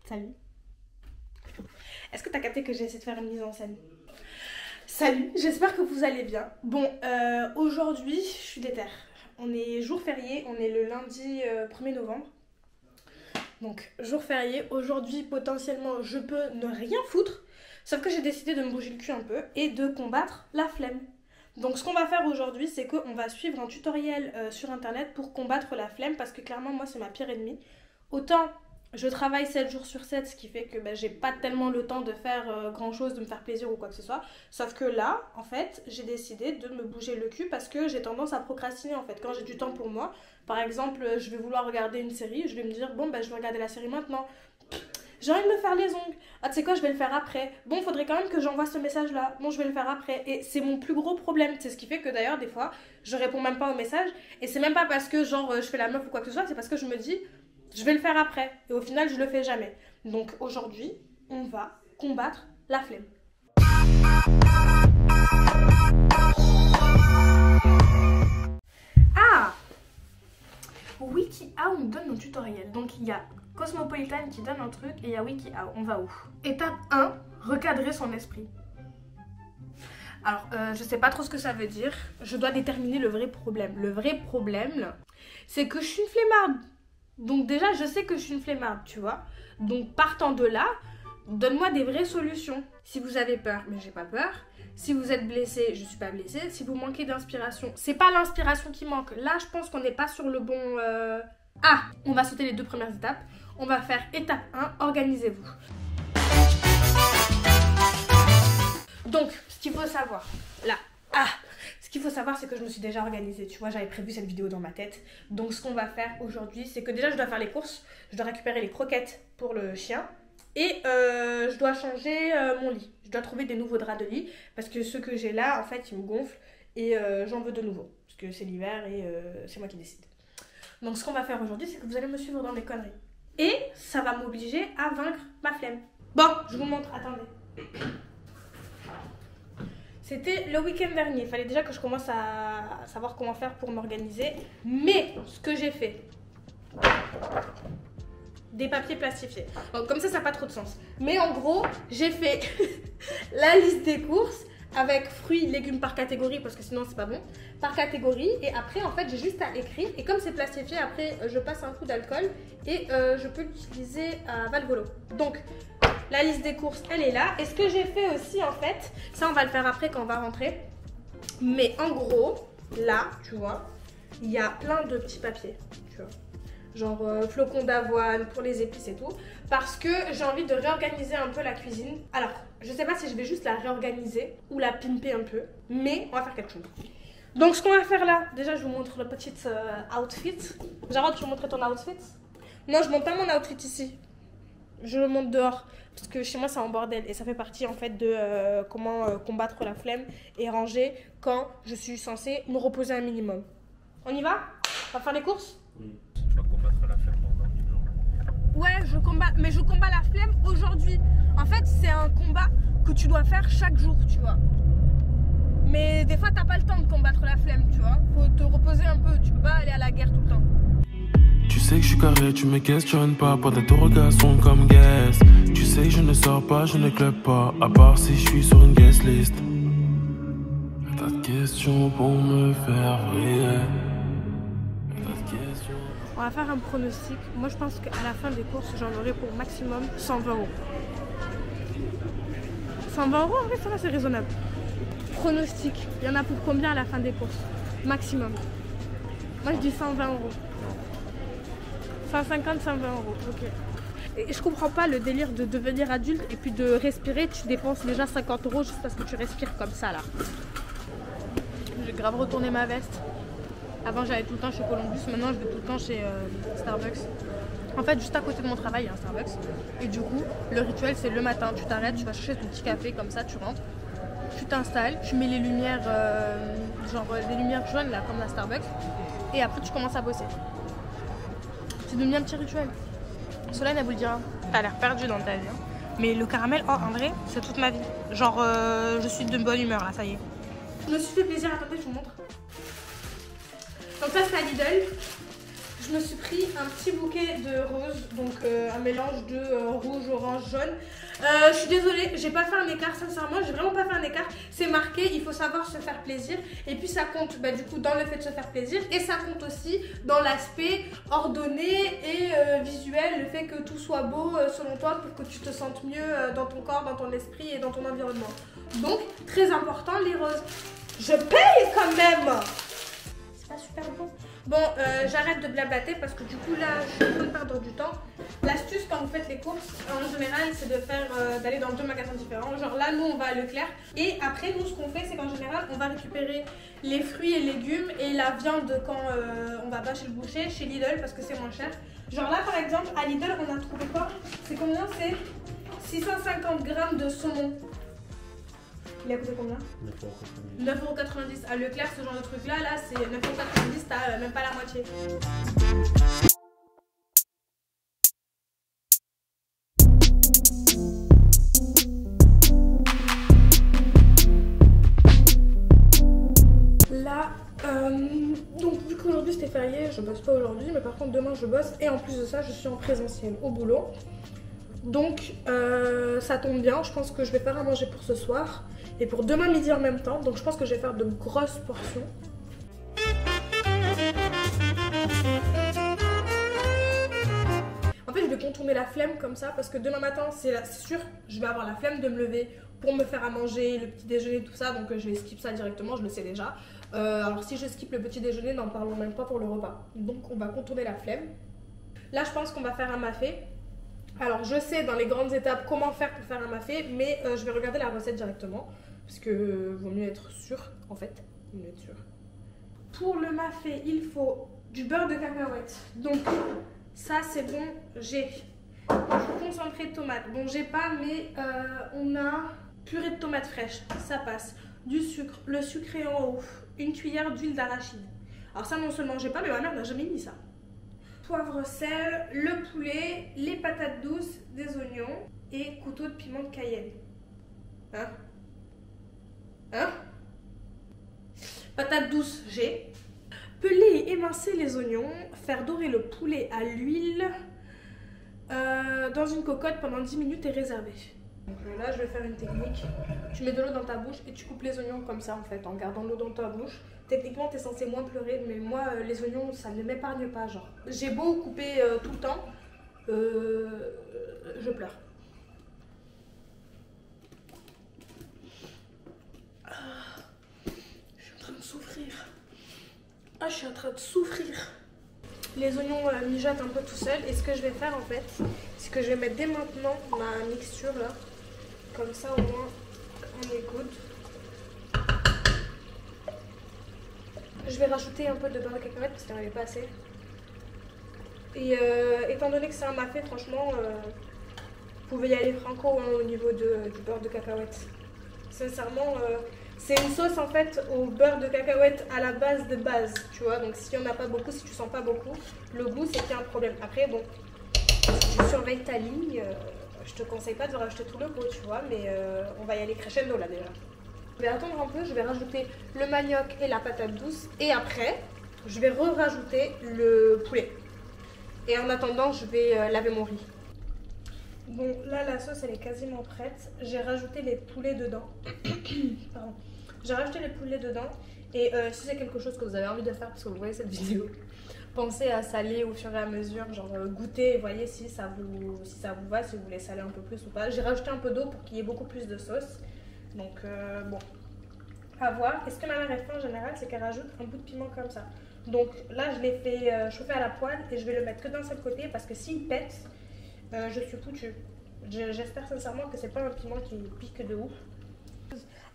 Salut. Est-ce que t'as capté que j'ai essayé de faire une mise en scène? Salut, j'espère que vous allez bien. Bon, aujourd'hui, je suis déter. On est jour férié, on est le lundi 1er novembre. Donc, jour férié, aujourd'hui, potentiellement, je peux ne rien foutre. Sauf que j'ai décidé de me bouger le cul un peu et de combattre la flemme. Donc, ce qu'on va faire aujourd'hui, c'est qu'on va suivre un tutoriel sur internet pour combattre la flemme. Parce que clairement, moi, c'est ma pire ennemie. Autant... je travaille 7 jours sur 7, ce qui fait que j'ai pas tellement le temps de faire grand chose, de me faire plaisir ou quoi que ce soit. Sauf que là, en fait, j'ai décidé de me bouger le cul parce que j'ai tendance à procrastiner en fait. Quand j'ai du temps pour moi, par exemple, je vais vouloir regarder une série, je vais me dire, bon, je vais regarder la série maintenant. J'ai envie de me faire les ongles. Ah, tu sais quoi, je vais le faire après. Bon, faudrait quand même que j'envoie ce message-là. Bon, je vais le faire après. Et c'est mon plus gros problème. C'est ce qui fait que d'ailleurs, des fois, je réponds même pas aux messages. Et c'est même pas parce que, genre, je fais la meuf ou quoi que ce soit, c'est parce que je me dis... je vais le faire après. Et au final, je le fais jamais. Donc aujourd'hui, on va combattre la flemme. Ah! WikiHow nous donne nos tutoriels. Donc il y a Cosmopolitan qui donne un truc et il y a WikiHow. On va où? Étape 1, recadrer son esprit. Alors, je sais pas trop ce que ça veut dire. Je dois déterminer le vrai problème. Le vrai problème, c'est que je suis une flemmarde. Donc déjà, je sais que je suis une flemmarde, tu vois. Donc partant de là, donne-moi des vraies solutions. Si vous avez peur, mais j'ai pas peur. Si vous êtes blessé, je suis pas blessée. Si vous manquez d'inspiration, c'est pas l'inspiration qui manque. Là, je pense qu'on n'est pas sur le bon... Ah, on va sauter les 2 premières étapes. On va faire étape 1, organisez-vous. Donc, ce qu'il faut savoir, là, ce qu'il faut savoir, c'est que je me suis déjà organisée, tu vois, j'avais prévu cette vidéo dans ma tête. Donc ce qu'on va faire aujourd'hui, c'est que déjà je dois faire les courses, je dois récupérer les croquettes pour le chien et je dois changer mon lit. Je dois trouver des nouveaux draps de lit parce que ceux que j'ai là, en fait, ils me gonflent et j'en veux de nouveaux parce que c'est l'hiver et c'est moi qui décide. Donc ce qu'on va faire aujourd'hui, c'est que vous allez me suivre dans mes conneries. Et ça va m'obliger à vaincre ma flemme. Bon, je vous montre, attendez. C'était le week-end dernier, il fallait déjà que je commence à savoir comment faire pour m'organiser. Mais ce que j'ai fait, des papiers plastifiés. Donc, comme ça n'a pas trop de sens. Mais en gros, j'ai fait la liste des courses avec fruits, légumes par catégorie, parce que sinon c'est pas bon, par catégorie. Et après, en fait, j'ai juste à écrire. Et comme c'est plastifié, après, je passe un coup d'alcool et je peux l'utiliser à Valvolo. Donc... la liste des courses, elle est là. Et ce que j'ai fait aussi, en fait, ça, on va le faire après quand on va rentrer. Mais en gros, là, tu vois, il y a plein de petits papiers, tu vois. Genre flocons d'avoine pour les épices et tout. Parce que j'ai envie de réorganiser un peu la cuisine. Alors, je sais pas si je vais juste la réorganiser ou la pimper un peu. Mais on va faire quelque chose. Donc, ce qu'on va faire là, déjà, je vous montre le petit outfit. Jarod, tu veux montrer ton outfit? Non, je montre pas mon outfit ici. Je le monte dehors parce que chez moi c'est un bordel et ça fait partie en fait de comment combattre la flemme et ranger quand je suis censée me reposer un minimum. On y va? On va faire les courses? Oui. Tu vas combattre la flemme pendant une journée. Ouais, je combats la flemme aujourd'hui. En fait, c'est un combat que tu dois faire chaque jour, tu vois. Mais des fois, t'as pas le temps de combattre la flemme, tu vois. Faut te reposer un peu, tu peux pas aller à la guerre tout le temps. Tu sais que je suis carré, tu me questionnes pas, pas d'interrogation comme guest. Tu sais que je ne sors pas, je ne club pas, à part si je suis sur une guest list. T'as de questions pour me faire rire. On va faire un pronostic. Moi je pense qu'à la fin des courses, j'en aurai pour maximum 120 €. 120 € en vrai ça va, c'est raisonnable. Pronostic, il y en a pour combien à la fin des courses? Maximum. Moi je dis 120 €. 150, 120 €, ok. Et je comprends pas le délire de devenir adulte et puis de respirer, tu dépenses déjà 50 € juste parce que tu respires comme ça là. J'ai grave retourné ma veste. Avant j'allais tout le temps chez Columbus, maintenant je vais tout le temps chez Starbucks. En fait juste à côté de mon travail il y a un Starbucks. Et du coup le rituel c'est le matin, tu t'arrêtes, tu vas chercher ton petit café comme ça, tu rentres. Tu t'installes, tu mets les lumières, genre des lumières jaunes là comme la Starbucks. Et après tu commences à bosser. C'est devenu un petit rituel. Solène, elle vous le dira. T'as l'air perdu dans ta vie. Hein. Mais le caramel, oh, en vrai, c'est toute ma vie. Genre, je suis de bonne humeur là, ça y est. Je me suis fait plaisir, attendez, je vous montre. Donc ça, c'est à Lidl. Je me suis pris un petit bouquet de roses, donc un mélange de rouge, orange, jaune. Je suis désolée, j'ai pas fait un écart, sincèrement, j'ai vraiment pas fait un écart. C'est marqué, il faut savoir se faire plaisir. Et puis ça compte du coup dans le fait de se faire plaisir. Et ça compte aussi dans l'aspect ordonné et visuel, le fait que tout soit beau selon toi pour que tu te sentes mieux dans ton corps, dans ton esprit et dans ton environnement. Donc, très important les roses. Je paye quand même! C'est pas super bon. Bon, j'arrête de blablater parce que du coup là, je suis en train de perdre du temps. L'astuce quand vous faites les courses, en général, c'est de faire d'aller dans 2 magasins différents. Genre là, nous, on va à Leclerc. Et après, nous, ce qu'on fait, c'est qu'en général, on va récupérer les fruits et légumes et la viande quand on va pas chez le boucher, chez Lidl, parce que c'est moins cher. Genre là, par exemple, à Lidl, on a trouvé quoi? C'est combien? C'est 650 grammes de saumon. Il a coûté combien? 9,90 €. À Leclerc, ce genre de truc là, c'est 9,90 €, t'as même pas la moitié. Là, donc vu qu'aujourd'hui c'était férié, je bosse pas aujourd'hui, mais par contre demain je bosse et en plus de ça, je suis en présentiel au boulot. Donc ça tombe bien, je pense que je vais faire à manger pour ce soir et pour demain midi en même temps. Donc je pense que je vais faire de grosses portions. En fait je vais contourner la flemme comme ça parce que demain matin c'est sûr je vais avoir la flemme de me lever pour me faire à manger, le petit déjeuner, tout ça. Donc je vais skip ça directement, je le sais déjà. Alors si je skip le petit déjeuner, n'en parlons même pas pour le repas. Donc on va contourner la flemme. Là je pense qu'on va faire un mafé. Alors je sais dans les grandes étapes comment faire pour faire un mafé, mais je vais regarder la recette directement parce que vaut mieux être sûr en fait. Vaut mieux être sûr. Pour le mafé, il faut du beurre de cacahuète. Donc ça c'est bon, j'ai du concentré de tomate. Bon j'ai pas, mais on a purée de tomates fraîches, ça passe. Du sucre, le sucre est en haut, une cuillère d'huile d'arachide. Alors ça non seulement j'ai pas, mais ma mère n'a jamais mis ça. Poivre, sel, le poulet, les patates douces, des oignons et couteau de piment de Cayenne. Hein? Hein? Patates douces, j'ai. Peler et émincer les oignons, faire dorer le poulet à l'huile dans une cocotte pendant 10 minutes et réserver. Donc là, je vais faire une technique. Tu mets de l'eau dans ta bouche et tu coupes les oignons comme ça en fait, en gardant l'eau dans ta bouche. Techniquement, tu es censé moins pleurer, mais moi, les oignons, ça ne m'épargne pas. Genre, j'ai beau couper tout le temps, je pleure. Je suis en train de souffrir. Ah, je suis en train de souffrir. Les oignons mijotent un peu tout seuls. Et ce que je vais faire en fait, c'est que je vais mettre dès maintenant ma mixture là. Comme ça, au moins, on est good. Je vais rajouter un peu de beurre de cacahuète parce qu'il n'y en avait pas assez. Et étant donné que c'est un mafé, franchement, vous pouvez y aller franco hein, au niveau du beurre de cacahuète. Sincèrement, c'est une sauce en fait au beurre de cacahuète à la base de base, tu vois. Donc s'il n'y en a pas beaucoup, si tu sens pas beaucoup, le goût c'est qu'il y a un problème. Après, bon, si tu surveilles ta ligne, je te conseille pas de rajouter tout le pot, tu vois. Mais on va y aller crescendo là déjà. Je vais attendre un peu, je vais rajouter le manioc et la patate douce. Et après, je vais rajouter le poulet. Et en attendant, je vais laver mon riz. Bon, là, la sauce, elle est quasiment prête. J'ai rajouté les poulets dedans. Pardon. J'ai rajouté les poulets dedans. Et si c'est quelque chose que vous avez envie de faire, parce que vous voyez cette vidéo, pensez à saler au fur et à mesure. Genre, goûtez et voyez si ça vous va, si vous voulez saler un peu plus ou pas. J'ai rajouté un peu d'eau pour qu'il y ait beaucoup plus de sauce. Donc bon, à voir. Et ce que ma mère fait en général, c'est qu'elle rajoute un bout de piment comme ça. Donc là, je l'ai fait chauffer à la poêle et je vais le mettre que d'un seul côté parce que s'il pète, je suis foutue. J'espère sincèrement que c'est pas un piment qui pique de ouf.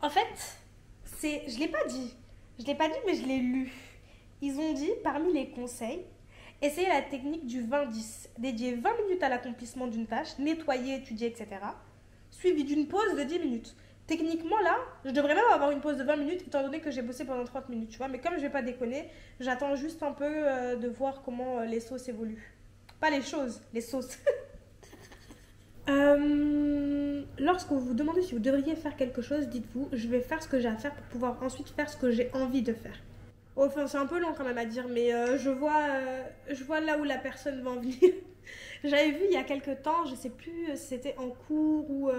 En fait, je l'ai pas dit. Je l'ai pas dit, mais je l'ai lu. Ils ont dit, parmi les conseils, essayez la technique du 20-10. Dédiez 20 minutes à l'accomplissement d'une tâche, nettoyer, étudier, etc. Suivi d'une pause de 10 minutes. Techniquement, là, je devrais même avoir une pause de 20 minutes étant donné que j'ai bossé pendant 30 minutes, tu vois. Mais comme je vais pas déconner, j'attends juste un peu de voir comment les sauces évoluent. Pas les choses, les sauces. Lorsque vous vous demandez si vous devriez faire quelque chose, dites-vous, je vais faire ce que j'ai à faire pour pouvoir ensuite faire ce que j'ai envie de faire. Enfin, c'est un peu long quand même à dire, mais je vois là où la personne va en venir. J'avais vu il y a quelques temps, je sais plus si c'était en cours ou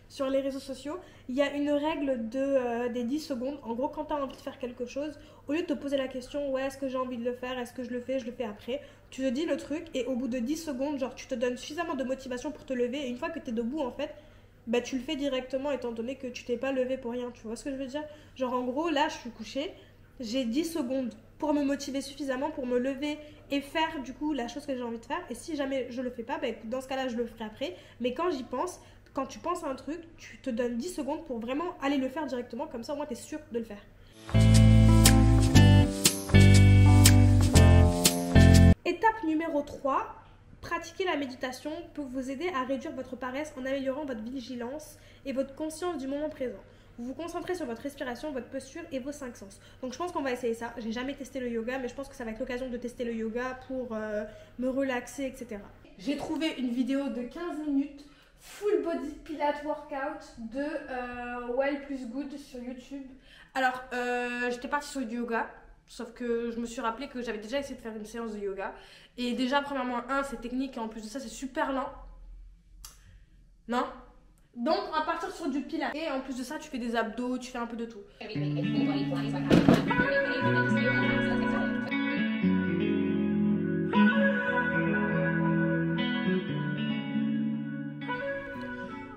sur les réseaux sociaux, il y a une règle des 10 secondes. En gros, quand tu as envie de faire quelque chose, au lieu de te poser la question, ouais, est-ce que j'ai envie de le faire, est-ce que je le fais après, tu te dis le truc et au bout de 10 secondes, genre tu te donnes suffisamment de motivation pour te lever et une fois que tu es debout en fait, bah tu le fais directement étant donné que tu t'es pas levé pour rien, tu vois ce que je veux dire? Genre en gros, là je suis couchée, j'ai 10 secondes pour me motiver suffisamment pour me lever et faire du coup la chose que j'ai envie de faire. Et si jamais je le fais pas, bah écoute, dans ce cas-là, je le ferai après. Mais quand j'y pense, quand tu penses à un truc, tu te donnes 10 secondes pour vraiment aller le faire directement. Comme ça, au moins, tu es sûr de le faire. Étape numéro 3. Pratiquer la méditation peut vous aider à réduire votre paresse en améliorant votre vigilance et votre conscience du moment présent. Vous vous concentrez sur votre respiration, votre posture et vos 5 sens. Donc je pense qu'on va essayer ça. J'ai jamais testé le yoga, mais je pense que ça va être l'occasion de tester le yoga pour me relaxer, etc. J'ai trouvé une vidéo de 15 minutes, full body pilates workout de Well Plus Good sur YouTube. Alors, j'étais partie sur du yoga, sauf que je me suis rappelé que j'avais déjà essayé de faire une séance de yoga. Et déjà, premièrement, c'est technique et en plus de ça, c'est super lent. Non ? Donc, on va partir sur du pilates. Et en plus de ça, tu fais des abdos, tu fais un peu de tout.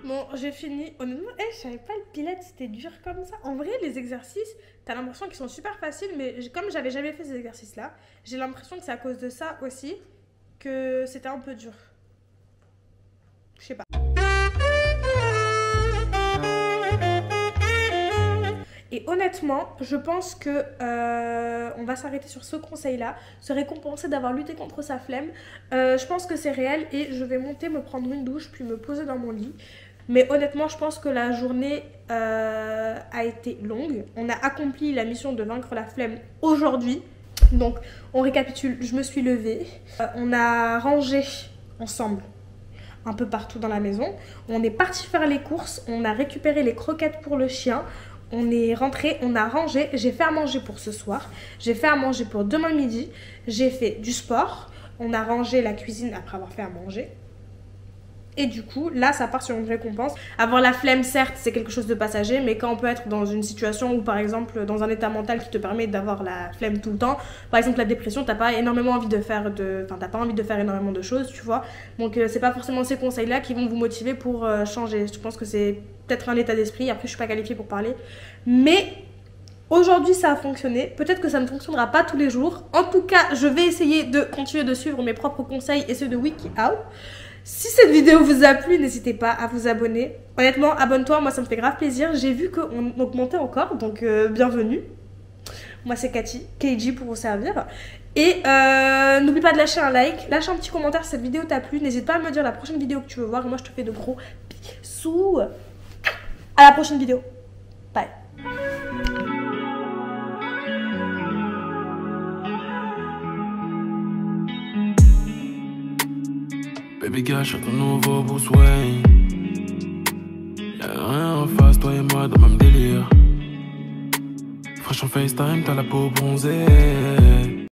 Bon, j'ai fini. Honnêtement, je savais pas le pilates, c'était dur comme ça. En vrai, les exercices, t'as l'impression qu'ils sont super faciles, mais comme j'avais jamais fait ces exercices-là, j'ai l'impression que c'est à cause de ça aussi que c'était un peu dur. Je sais pas. Et honnêtement, je pense que on va s'arrêter sur ce conseil-là, se récompenser d'avoir lutté contre sa flemme. Je pense que c'est réel et je vais monter, me prendre une douche, puis me poser dans mon lit. Mais honnêtement, je pense que la journée a été longue. On a accompli la mission de vaincre la flemme aujourd'hui. Donc, on récapitule, je me suis levée. On a rangé ensemble un peu partout dans la maison. On est parti faire les courses, on a récupéré les croquettes pour le chien. On est rentré, on a rangé, j'ai fait à manger pour ce soir, j'ai fait à manger pour demain midi, j'ai fait du sport, on a rangé la cuisine après avoir fait à manger. Et du coup, là, ça part sur une récompense. Avoir la flemme, certes, c'est quelque chose de passager, mais quand on peut être dans une situation où, par exemple, dans un état mental qui te permet d'avoir la flemme tout le temps, par exemple la dépression, t'as pas énormément envie de faire t'as pas envie de faire énormément de choses, tu vois. Donc, c'est pas forcément ces conseils-là qui vont vous motiver pour changer. Je pense que c'est peut-être un état d'esprit. Après, je suis pas qualifiée pour parler. Mais aujourd'hui, ça a fonctionné. Peut-être que ça ne fonctionnera pas tous les jours. En tout cas, je vais essayer de continuer de suivre mes propres conseils et ceux de WikiHow. Si cette vidéo vous a plu, n'hésitez pas à vous abonner. Honnêtement, abonne-toi, moi ça me fait grave plaisir. J'ai vu qu'on augmentait encore, donc bienvenue. Moi c'est Cathy, KG pour vous servir. Et n'oublie pas de lâcher un like, lâche un petit commentaire si cette vidéo t'a plu. N'hésite pas à me dire la prochaine vidéo que tu veux voir. Et moi je te fais de gros bisous. À la prochaine vidéo. Bye. Baby girl, je suis ton nouveau Bruce Wayne. Y'a rien en face, toi et moi dans le même délire. Fraîche en FaceTime, t'as la peau bronzée.